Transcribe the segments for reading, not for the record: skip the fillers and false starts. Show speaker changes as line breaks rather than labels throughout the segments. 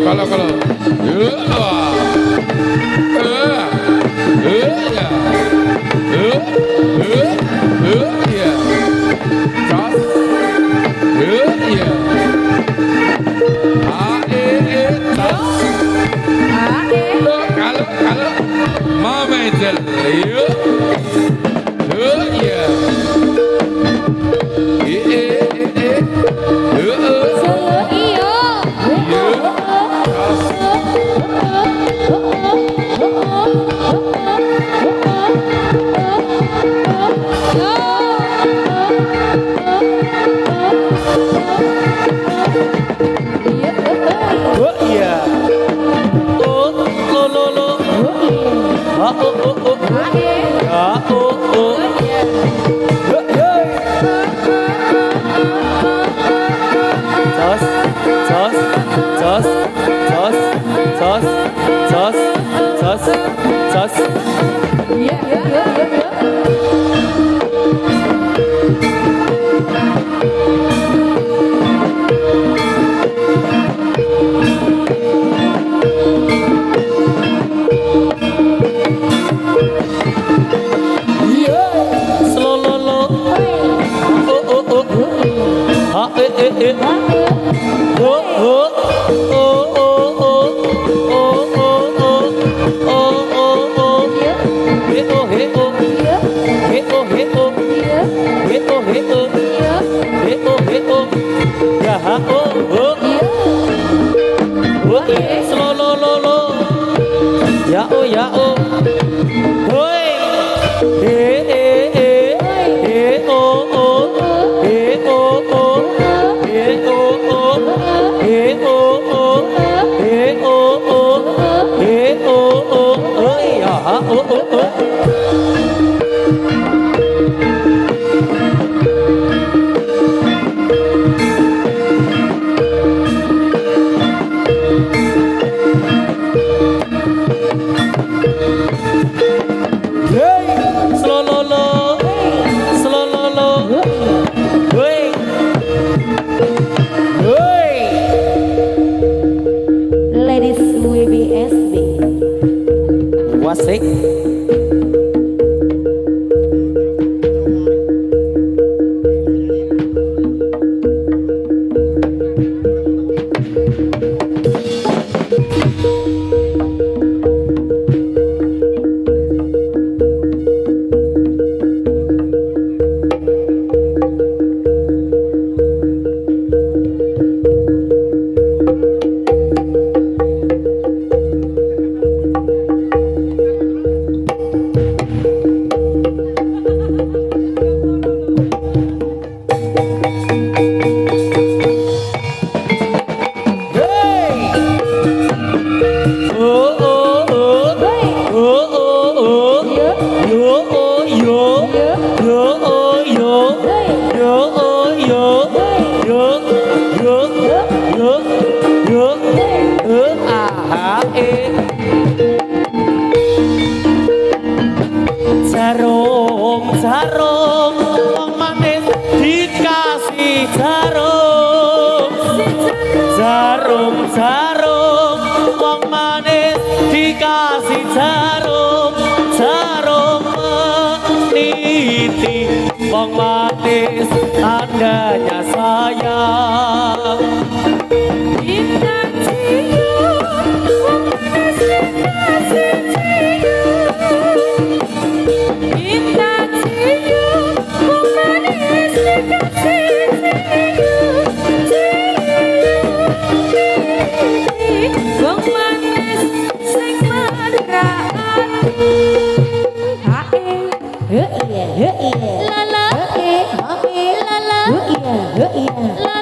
La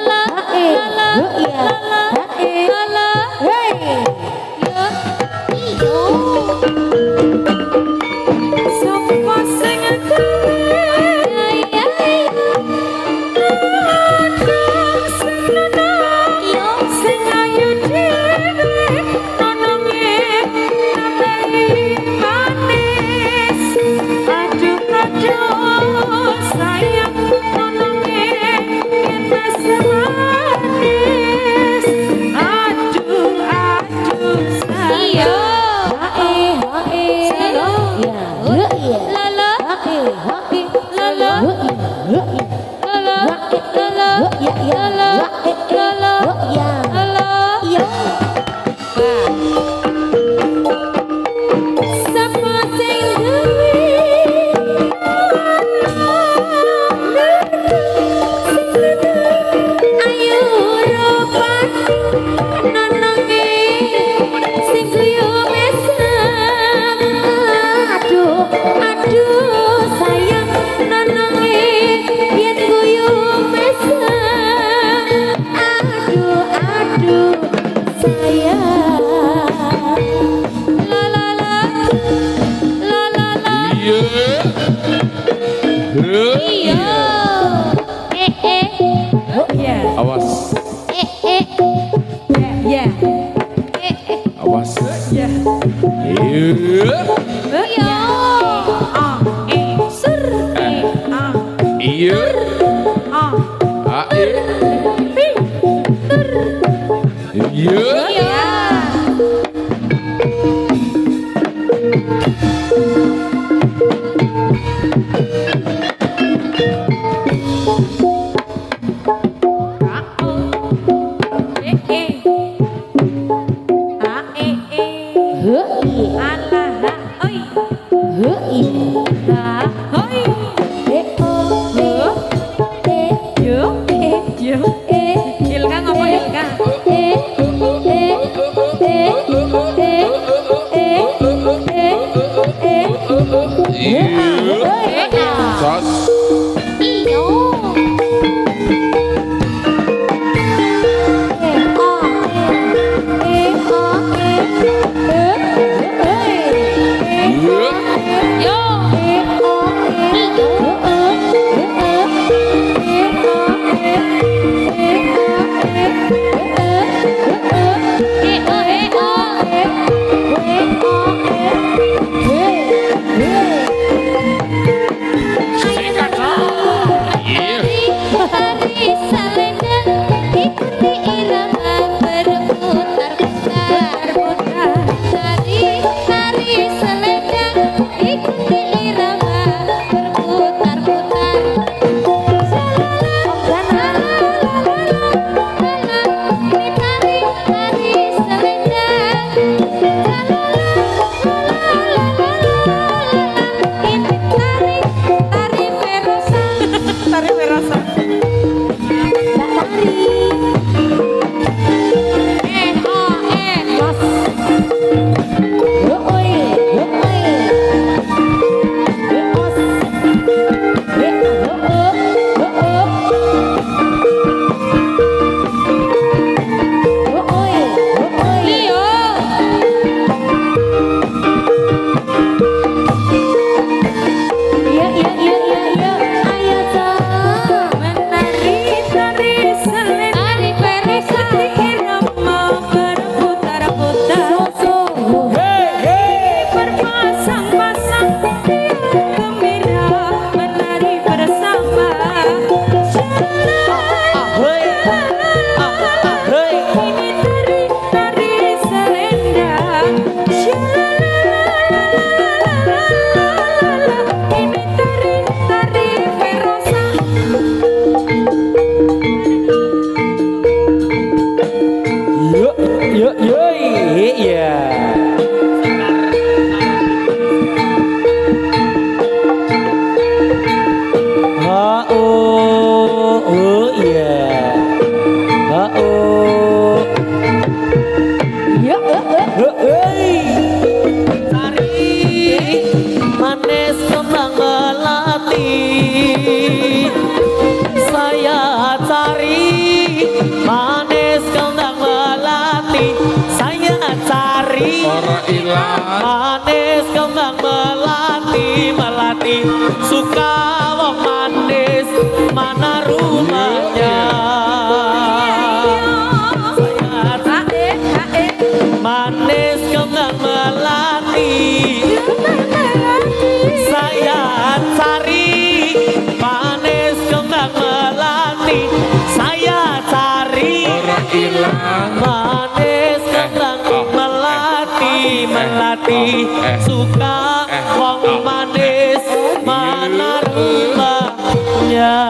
la Awas. Awas.
Manis kembang melati suka wong manis mana rumahnya manis kembang melati saya cari manis kembang melati saya cari manis kembang melati suka wong manis mana rumahnya.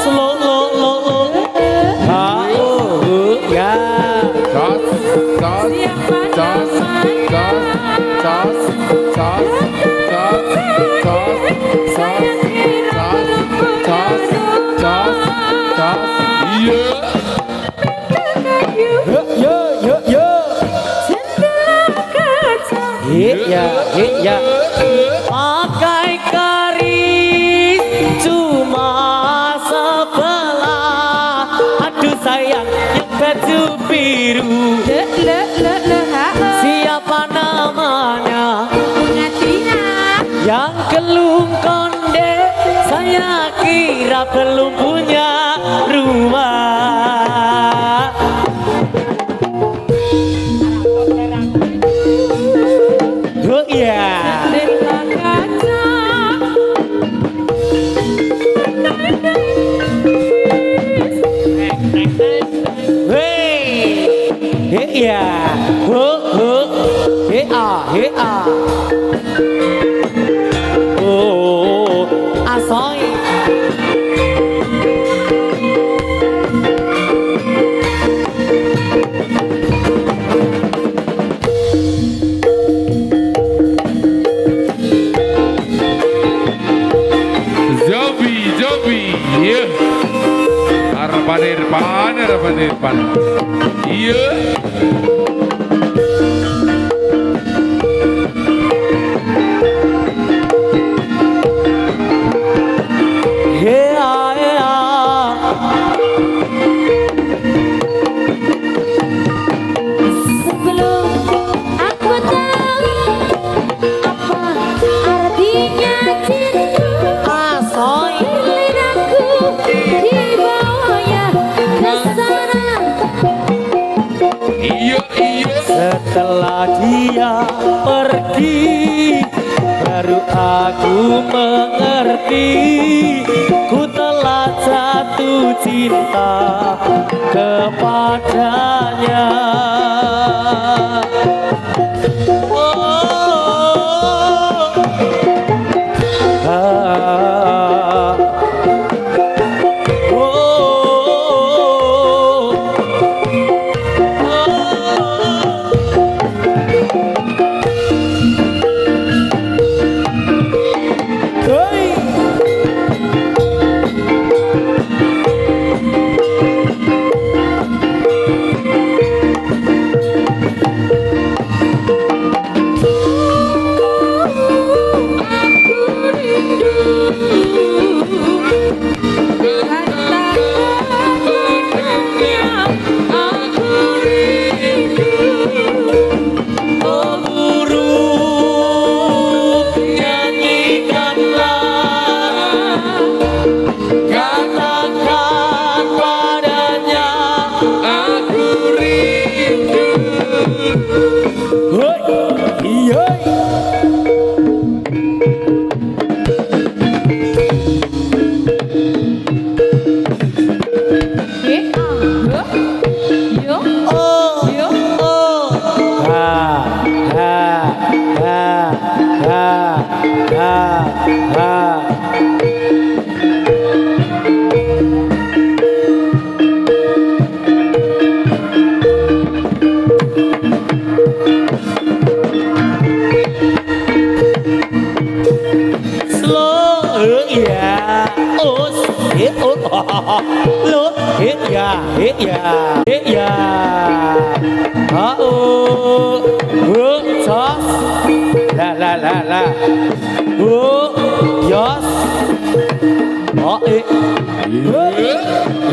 Slow lo lo lo. Ya.
Jos, jos, jos, jos, jos, jos, jos, jos, jos, jos, jos.
Yo. Ya. Pakai garis cuma sebelah. Aduh sayang yang baju biru. Siapa namanya? Yang gelung konde. Saya kira belum punya rumah. Oh iya. Iya, oh, asoy.
Jobi, iya. Harapan Irfan. Iya.
Setelah dia pergi, baru aku mengerti, ku telah jatuh cinta kepadanya.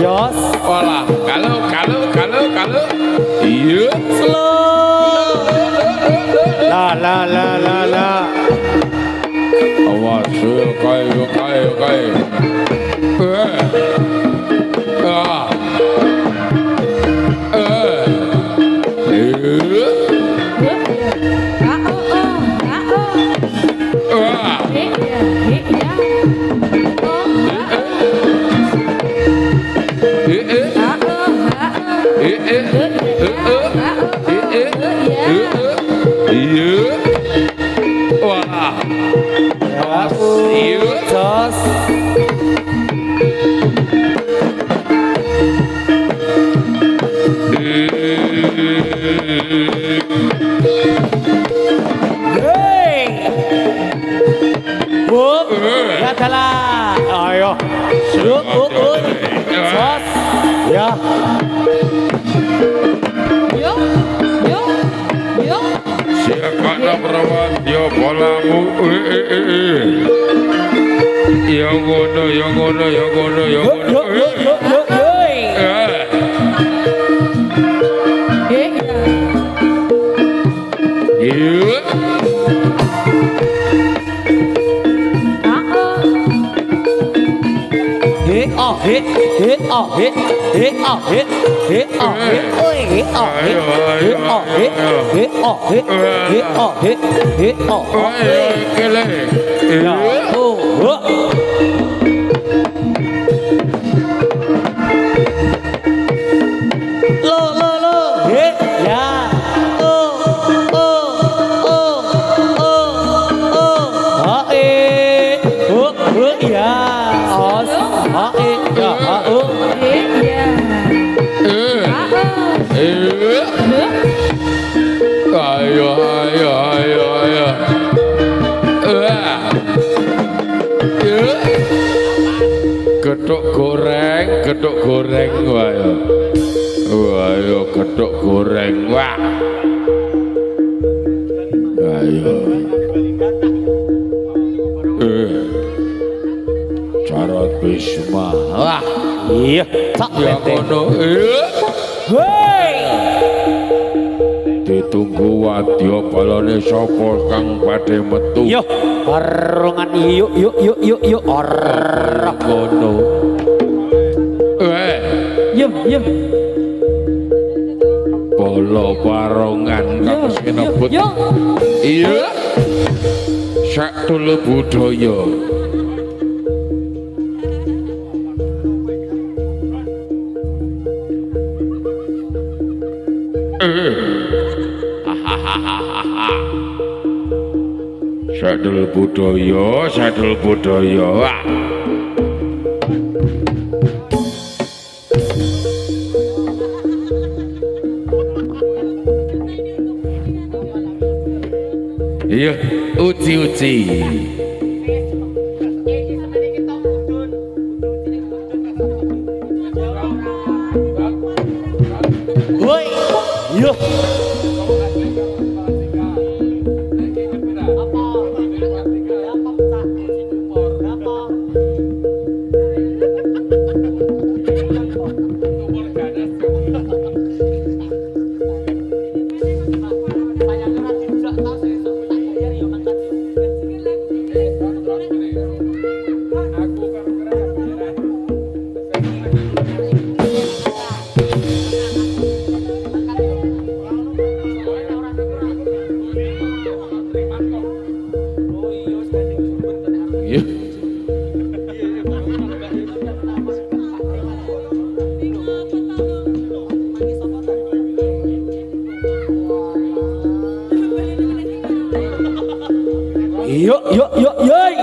Yos. Olah, kalau. Iya.
Slow. La.
Awas, kai.
Jos.
Yo, yo, yo.
Siapkan perawan yo bolamu. Yo ngono, yo ngono, yo ngono, yo ngono. Iya. Ayo, ayo, ayo, ayo. Gedhuk goreng, wayo. Wayo, gedhuk goreng, wah. Ayo. Carot Bisma, wah.
Iya, tak
Ya kono, ditunggu wadya balane sapa kang padhe metu.
Yo, barengan yuk ora
Kono.
Yo.
Bala barongan kang sinebut.
Yo.
Iya. Sak tulu budaya. Sadul budaya. Wah. Iya, uci.
woi, yo. Yoi.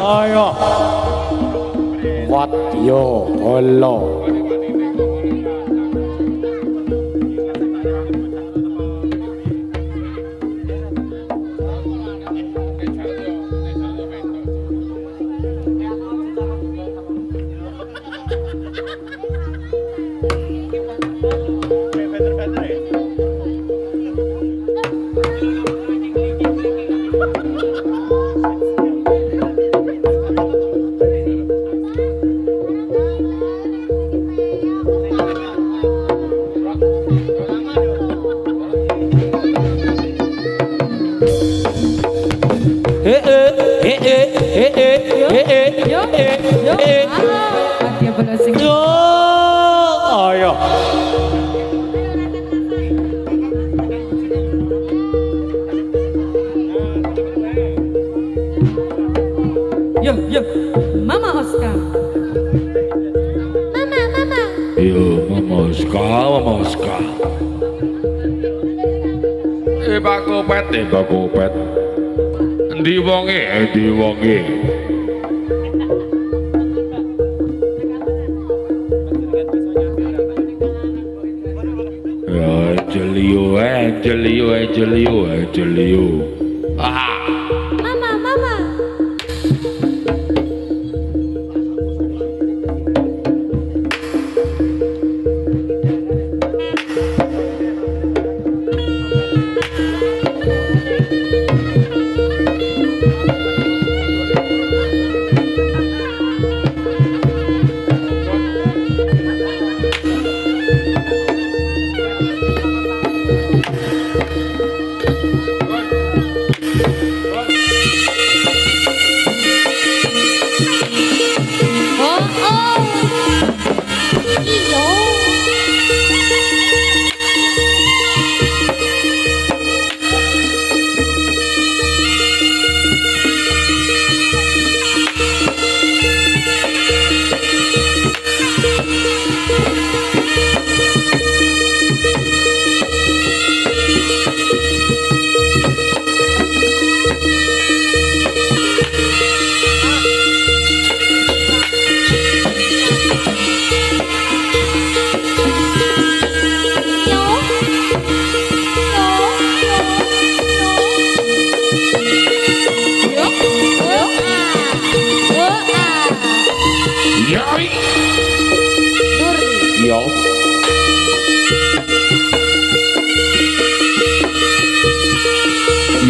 Ayo. Wadya bala. Ayo.
Yo. Mama Oscar.
Yo, Mama Oscar. Pak Kopet, Pak Kopet. Endi wonge, endi wonge. Jeliu. Ah.
Mama.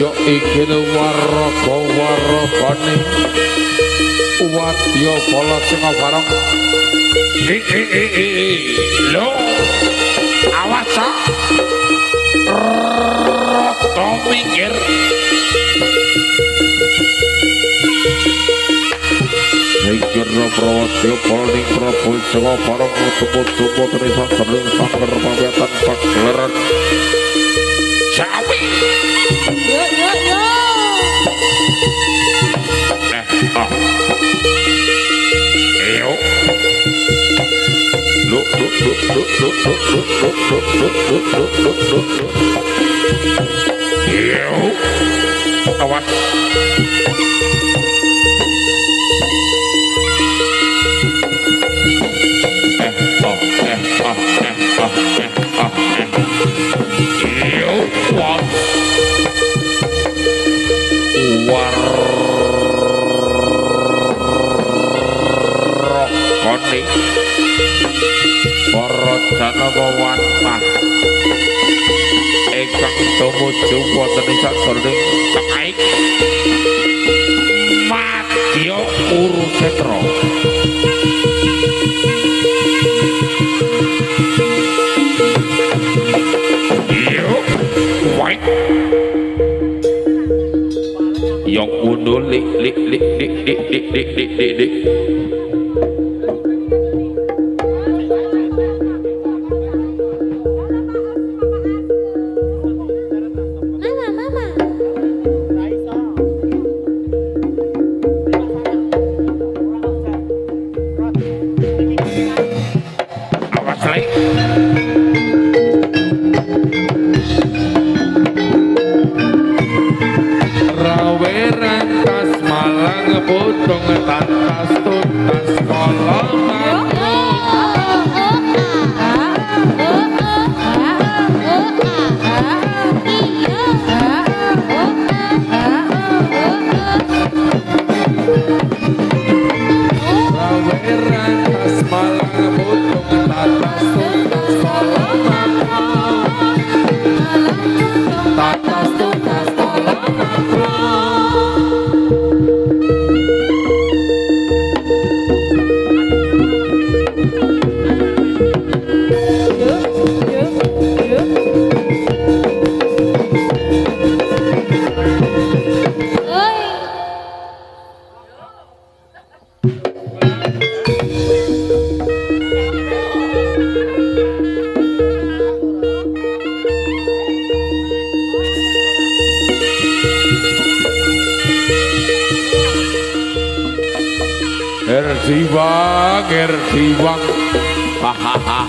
Yo iki warga-wargane wadya bala sing bareng. Lho awas rada minggir. Mikir Prawadya paling Prabu Jawa bareng tuku-tuku trisa sering sangger pawetan pagelaran Jawi.
Yo.
Ayo. Look. Yo. Awas. Yo. What? Warokoni para Janawawantah ingkang tumuju wonten ing sajroning tekaing Madya Kurusetra. Yo, white. Yang undur lik.
Mama.
Awas lek. Rawe rantas malang potong tantas tuntas kolongan. Rawe rantas malang potong tantas tuntas kolongan. Tantas tuntas kolongan. Erdiwang hahaha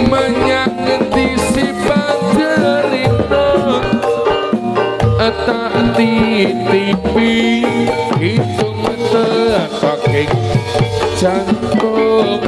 menyang disifat cerita tak titipi hitung pakai jantung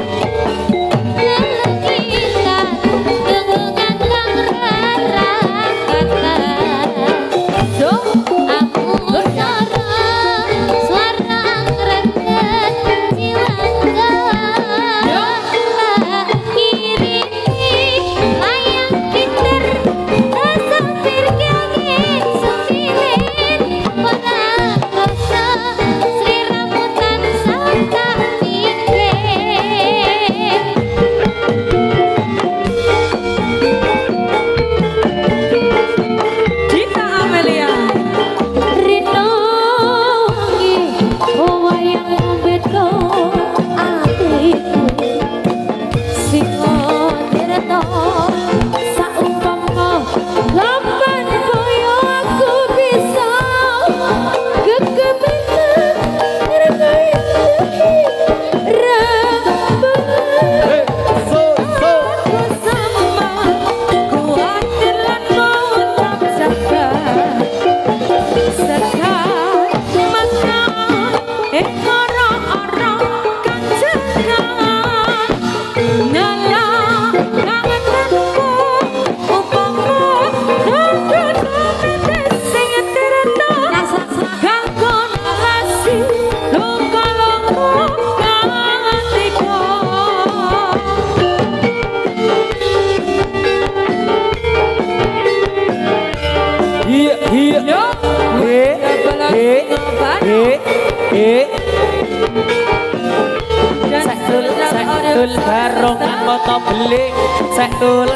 Sekul barongan moto beling sekul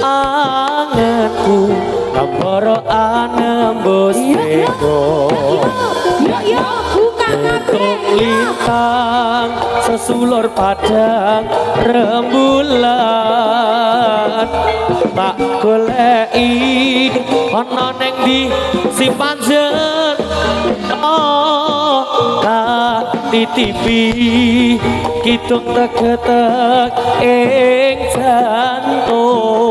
anganku kambara anembus ego Tung lintang sesulur padang rembulan tak goleki ana ning ndi si panjen titipi kidung tegetek ing jantung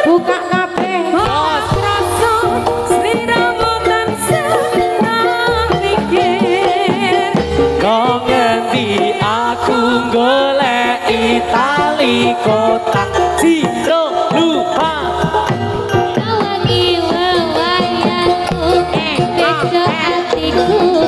buka kabeh rasa Sri Ramutan senang mikir
kok ngendi aku goleki tali kotak ciro lupa
lagi wewayanku beda hatiku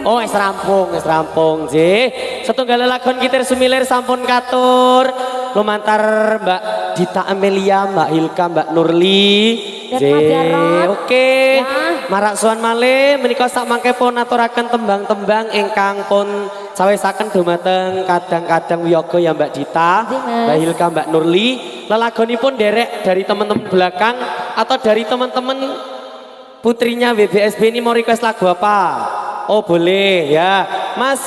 Oh, wis rampung, J. Setunggal lelagon Kitir Sumilir sampun katur. Lumantar Mbak Dita Amelia, Mbak Hilka, Mbak Nurli. J. Oke. Marak suan malih menika sak mangke pun aturaken tembang-tembang ingkang pun cawisaken dumateng kadang-kadang wiyaga ya Mbak Dita, Mbak Hilka, Mbak Nurli. Lelagonipun derek dari teman-teman belakang atau dari teman-teman putrinya WBSB ini mau request lagu apa? Oh boleh ya Mas.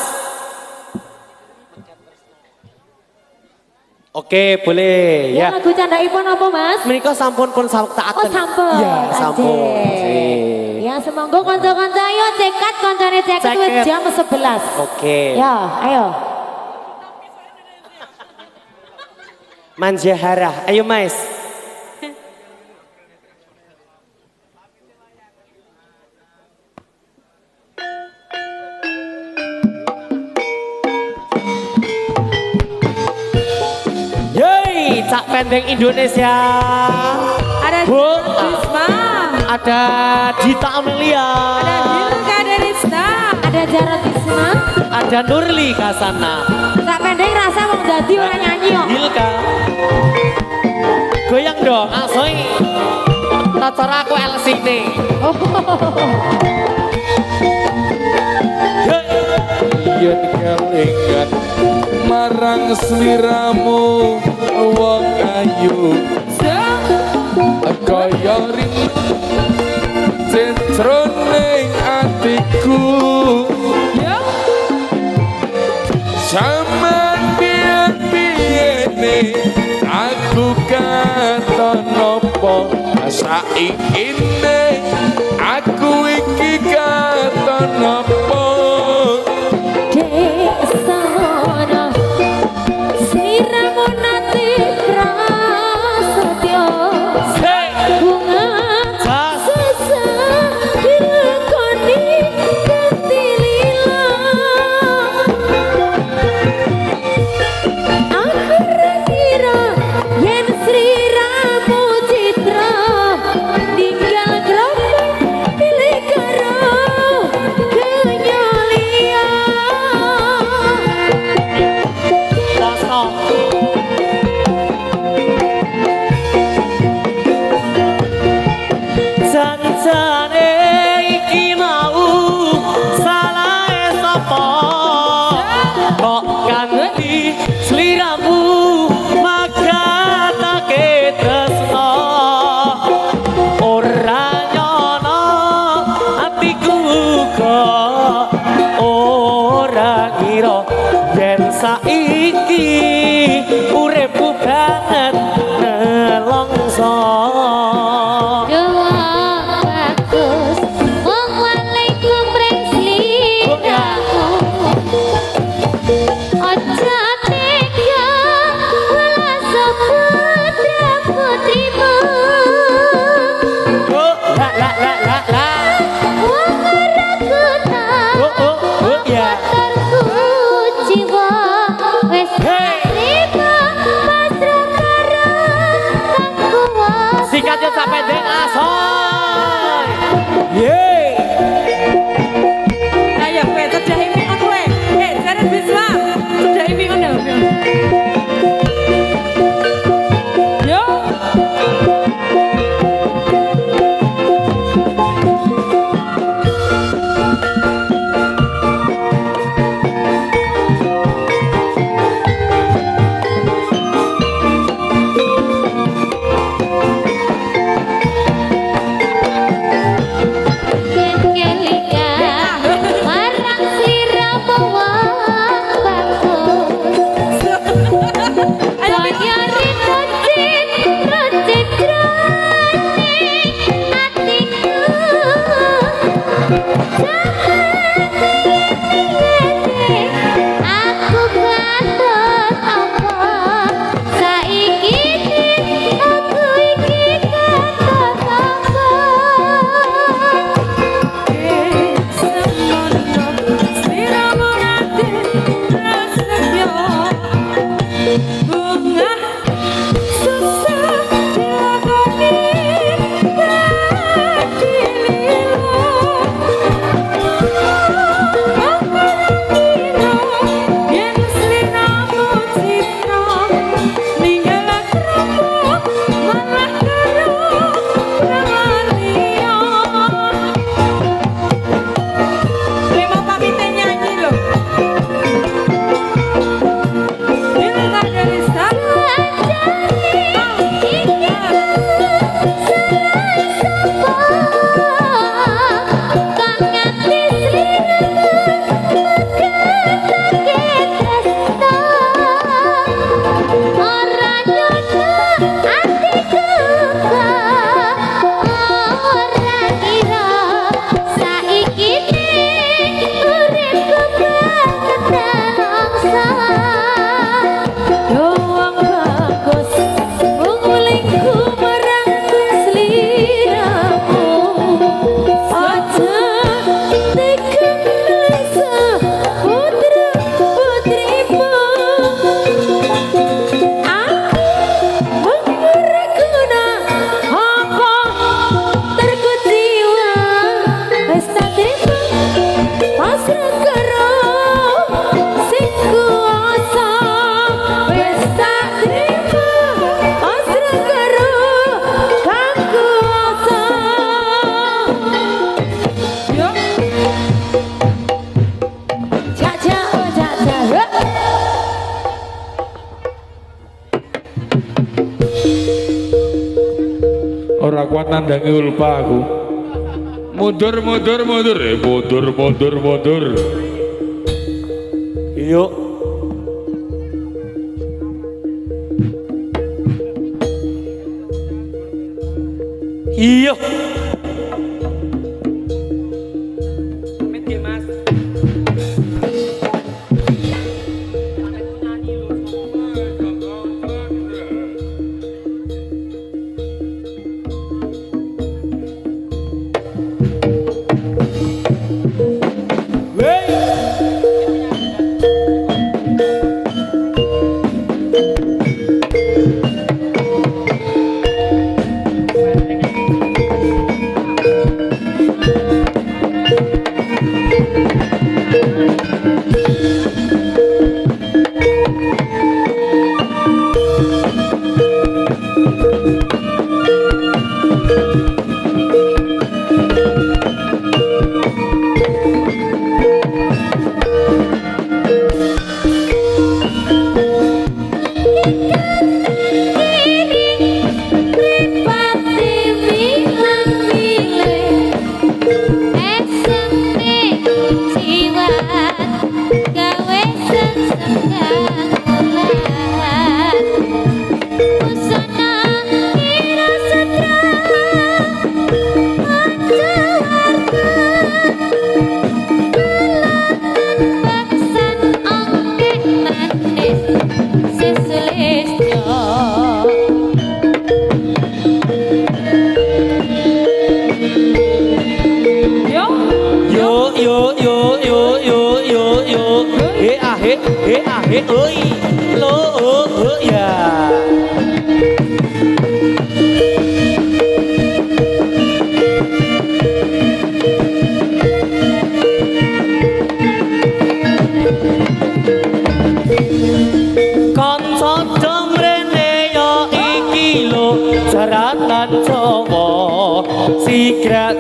Oke, boleh
Ya,
ya.
lagu candaipun apa Mas?
Menika sampun pun sawek taaken.
Oh sampun.
Iya, sampun.
Anjir. Ya semonggo kanca-kanca ayo cekat kancane cekat wis
Ceket.
jam 11.
Oke.
Ya, ayo.
Manjahara. Ayo Mas. Yeay, cak pendek Indonesia.
Ada
Bu.
Risma,
Ada Dita Amelia.
ada Hilka Derista,
Ada Jarot Isma.
Ada Nurli Kasana.
Tak pendek rasa wong dadi ora nyanyi kok.
Hilka. Goyang dong, asoy. Tacara aku LCD.
yen kelingan marang sliramu wong ayu kaya rindu centroning atiku zaman biyen-biyene aku katon nopo saiki aku iki katon nopo
Desana sliramu nate prasetyo bunga sesa dilakoni ganti lila aku kira yen sliramu citra tinggal grobak pilih karo kenyolia
Kosong. Janjane iki mau salahe sapa? Kok ganti sliramu magatake tresno. Ora nyono atiku kok ora ngira yen saiki uripku banget nelongso.
Doa bagus, Assalamualaikum Preslikamu. Ojo tega welas putra putrimu.
Oh, la.
Wong ragunan
Ya.
terku jiwa wis terima pasrah karo kang kuwasa.
Sikat yo sak pendek asoy. Yeay.
ayo kowe cedahi mikon kowe. Jaran Risma, cedahi mikon ya. Yo.
Kelingan marang sliramu wong bagus. Kaya ricocit jroning atiku. Aku katut apa saiki aku iki katut apa.
ora kuat nandangi ulpa aku. Mundur.
Yuk. Iya.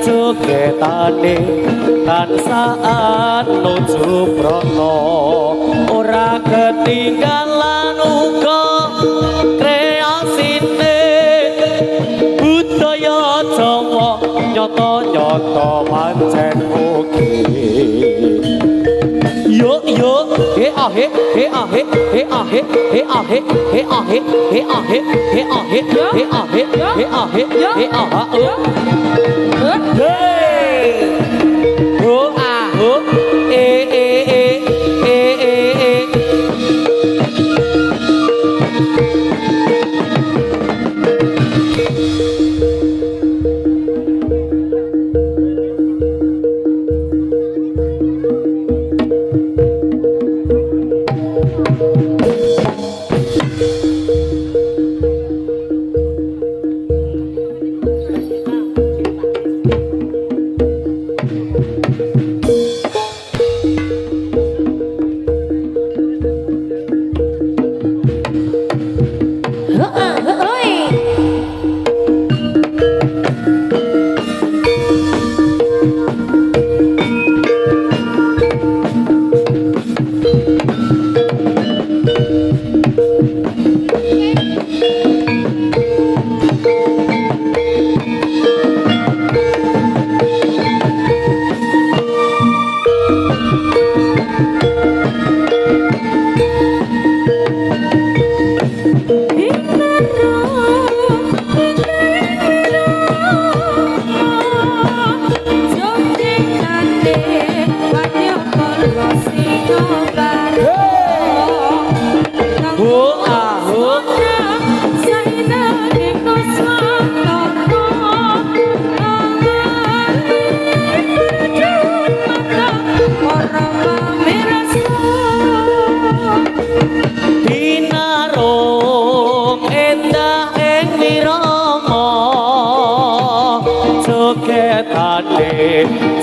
Jogetane tansah nuju prana ora ketinggalan uga kreasine budaya Jawa nyata-nyata pancen mugi yo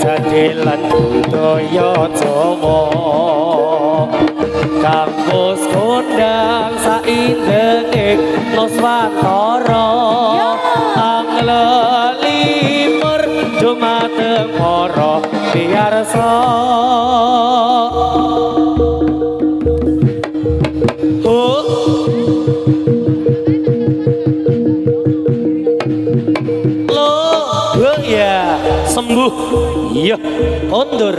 Jadilan budaya Jawa kampus kondang saindenging Nuswantara anglelimer dumateng para piyarsa Iya, kondur.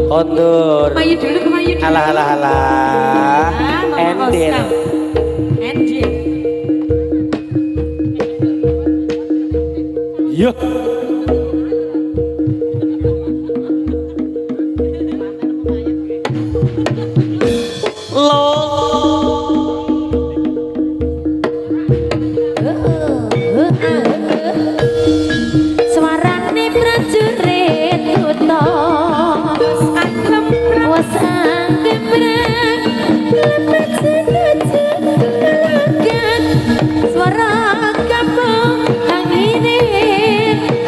Kondur.
Kemayu dulu, kemayu dulu.
Alah alah alah. Endil.
Endil.
Iya.
Suarane prajurit uta wis anggem suara kampung angine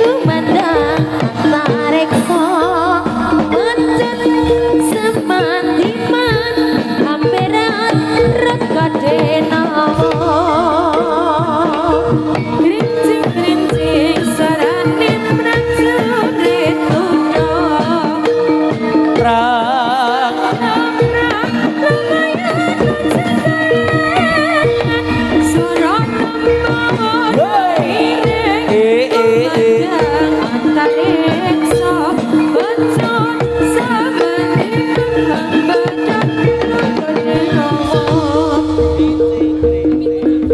kumandang tareksa mencet semantiman amperan rekade nawa grinjing sarane prajurit uta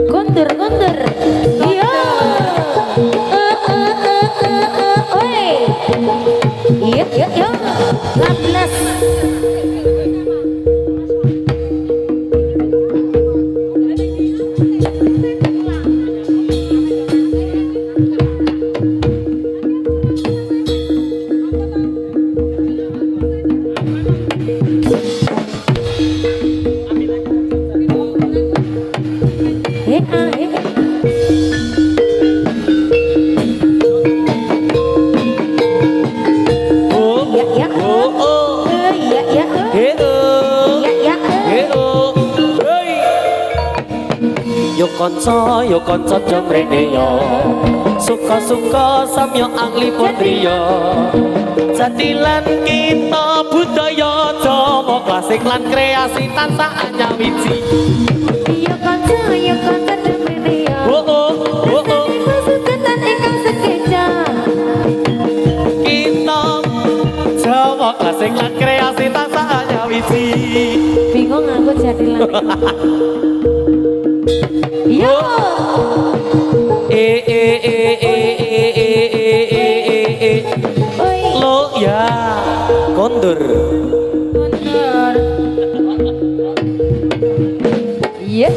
Kondur, iya, iya, 16.
Yo konco jomrene yo suka-suka samyo anglipun priya jadilan kita budaya Jawa klasik lan kreasi tansah anyawiji
Yo konco jomrene yo pasukan ingkang sekeja
kita Jawa klasik lan kreasi tansah anyawiji
bingung aku jadilan yo
lo ya kondur
iya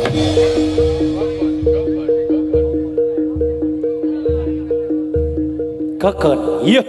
kakon iya